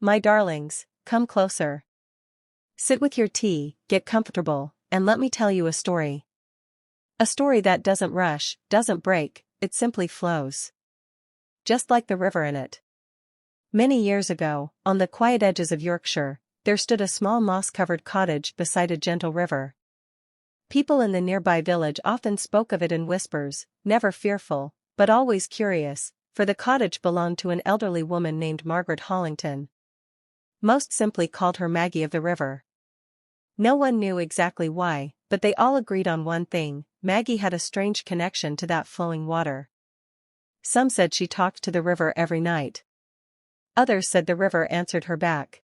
My darlings, come closer. Sit with your tea, get comfortable, and let me tell you a story. A story that doesn't rush, doesn't break, it simply flows. Just like the river in it. Many years ago, on the quiet edges of Yorkshire, there stood a small moss-covered cottage beside a gentle river. People in the nearby village often spoke of it in whispers, never fearful, but always curious, for the cottage belonged to an elderly woman named Margaret Hollington. Most simply called her Maggie of the River. No one knew exactly why, but they all agreed on one thing: Maggie had a strange connection to that flowing water. Some said she talked to the river every night. Others said the river answered her back.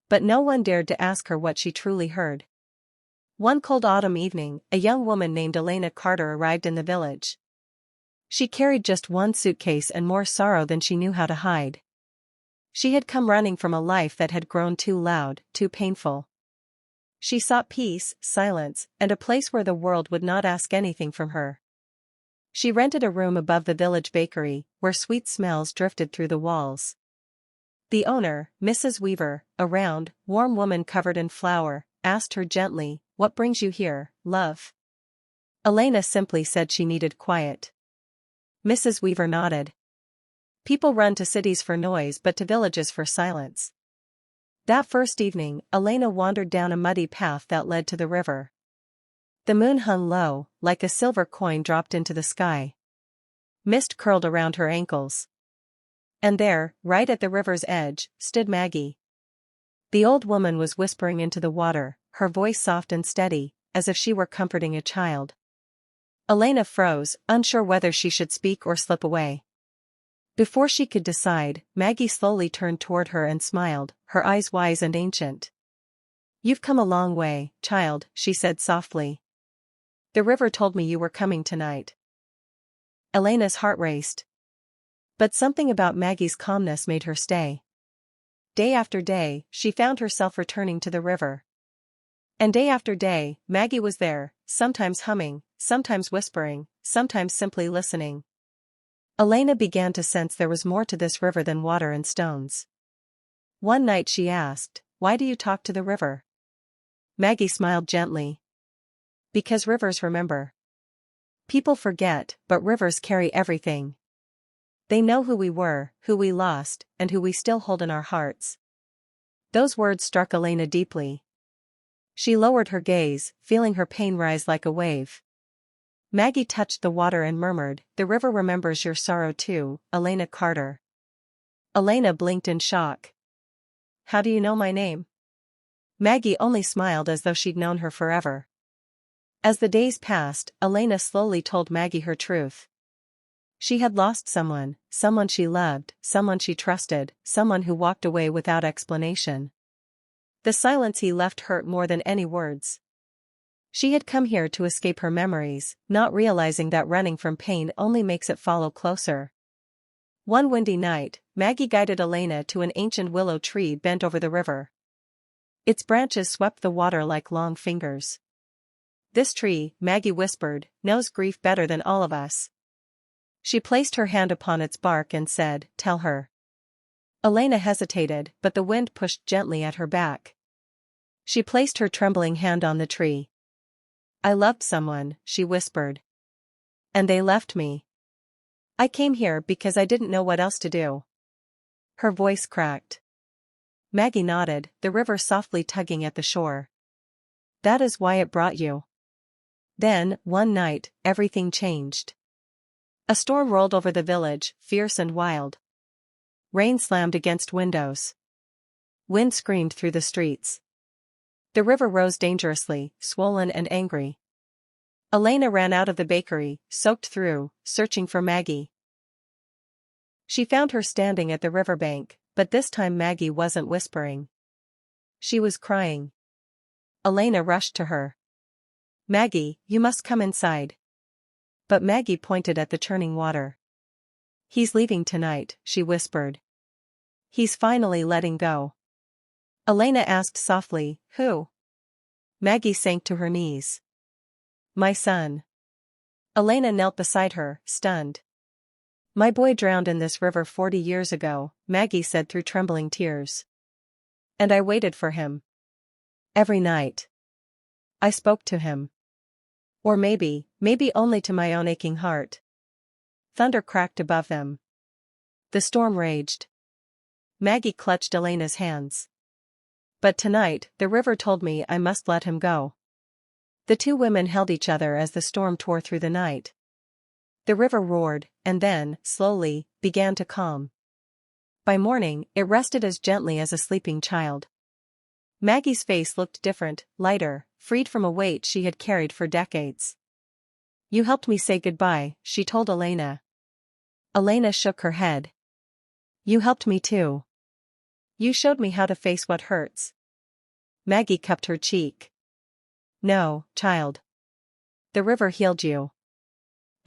But no one dared to ask her what she truly heard. One cold autumn evening, a young woman named Elena Carter arrived in the village. She carried just one suitcase and more sorrow than she knew how to hide. She had come running from a life that had grown too loud, too painful. She sought peace, silence, and a place where the world would not ask anything from her. She rented a room above the village bakery, where sweet smells drifted through the walls. The owner, Mrs. Weaver, a round, warm woman covered in flour, asked her gently, "What brings you here, love?" Elena simply said she needed quiet. Mrs. Weaver nodded. People run to cities for noise but to villages for silence. That first evening, Elena wandered down a muddy path that led to the river. The moon hung low, like a silver coin dropped into the sky. Mist curled around her ankles. And there, right at the river's edge, stood Maggie. The old woman was whispering into the water, her voice soft and steady, as if she were comforting a child. Elena froze, unsure whether she should speak or slip away. Before she could decide, Maggie slowly turned toward her and smiled, her eyes wise and ancient. "You've come a long way, child," she said softly. "The river told me you were coming tonight." Elena's heart raced. But something about Maggie's calmness made her stay. Day after day, she found herself returning to the river. And day after day, Maggie was there, sometimes humming, sometimes whispering, sometimes simply listening. Elena began to sense there was more to this river than water and stones. One night she asked, "Why do you talk to the river?" Maggie smiled gently. "Because rivers remember. People forget, but rivers carry everything. They know who we were, who we lost, and who we still hold in our hearts." Those words struck Elena deeply. She lowered her gaze, feeling her pain rise like a wave. Maggie touched the water and murmured, "The river remembers your sorrow too, Elena Carter." Elena blinked in shock. "How do you know my name?" Maggie only smiled as though she'd known her forever. As the days passed, Elena slowly told Maggie her truth. She had lost someone she loved, someone she trusted, someone who walked away without explanation. The silence he left hurt more than any words. She had come here to escape her memories, not realizing that running from pain only makes it follow closer. One windy night, Maggie guided Elena to an ancient willow tree bent over the river. Its branches swept the water like long fingers. "This tree," Maggie whispered, "knows grief better than all of us." She placed her hand upon its bark and said, "Tell her." Elena hesitated, but the wind pushed gently at her back. She placed her trembling hand on the tree. "I loved someone," she whispered. "And they left me. I came here because I didn't know what else to do." Her voice cracked. Maggie nodded, the river softly tugging at the shore. "That is why it brought you." Then, one night, everything changed. A storm rolled over the village, fierce and wild. Rain slammed against windows. Wind screamed through the streets. The river rose dangerously, swollen and angry. Elena ran out of the bakery, soaked through, searching for Maggie. She found her standing at the riverbank, but this time Maggie wasn't whispering. She was crying. Elena rushed to her. "Maggie, you must come inside." But Maggie pointed at the churning water. "He's leaving tonight," she whispered. "He's finally letting go." Elena asked softly, "Who?" Maggie sank to her knees. "My son." Elena knelt beside her, stunned. "My boy drowned in this river 40 years ago," Maggie said through trembling tears. And I waited for him. Every night. I spoke to him. Or maybe only to my own aching heart. Thunder cracked above them. The storm raged. Maggie clutched Elena's hands. But tonight, the river told me I must let him go. The two women held each other as the storm tore through the night. The river roared, and then, slowly, began to calm. By morning, it rested as gently as a sleeping child. Maggie's face looked different, lighter, freed from a weight she had carried for decades. You helped me say goodbye, she told Elena. Elena shook her head. You helped me too. You showed me how to face what hurts. Maggie cupped her cheek. No, child. The river healed you.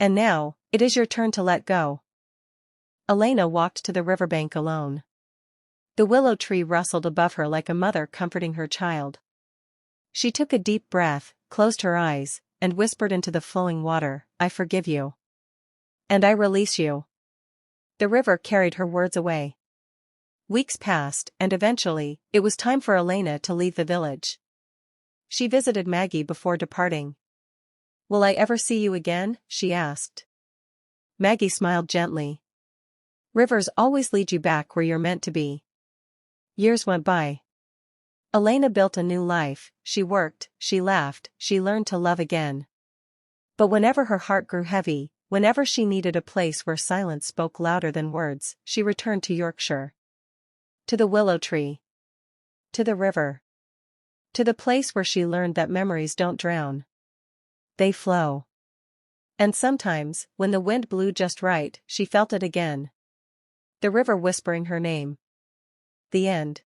And now, it is your turn to let go. Elena walked to the riverbank alone. The willow tree rustled above her like a mother comforting her child. She took a deep breath, closed her eyes, and whispered into the flowing water, I forgive you. And I release you. The river carried her words away. Weeks passed, and eventually, it was time for Elena to leave the village. She visited Maggie before departing. Will I ever see you again? She asked. Maggie smiled gently. Rivers always lead you back where you're meant to be. Years went by. Elena built a new life, she worked, she laughed, she learned to love again. But whenever her heart grew heavy, whenever she needed a place where silence spoke louder than words, she returned to Yorkshire. To the willow tree. To the river. To the place where she learned that memories don't drown. They flow. And sometimes, when the wind blew just right, she felt it again. The river whispering her name. The end.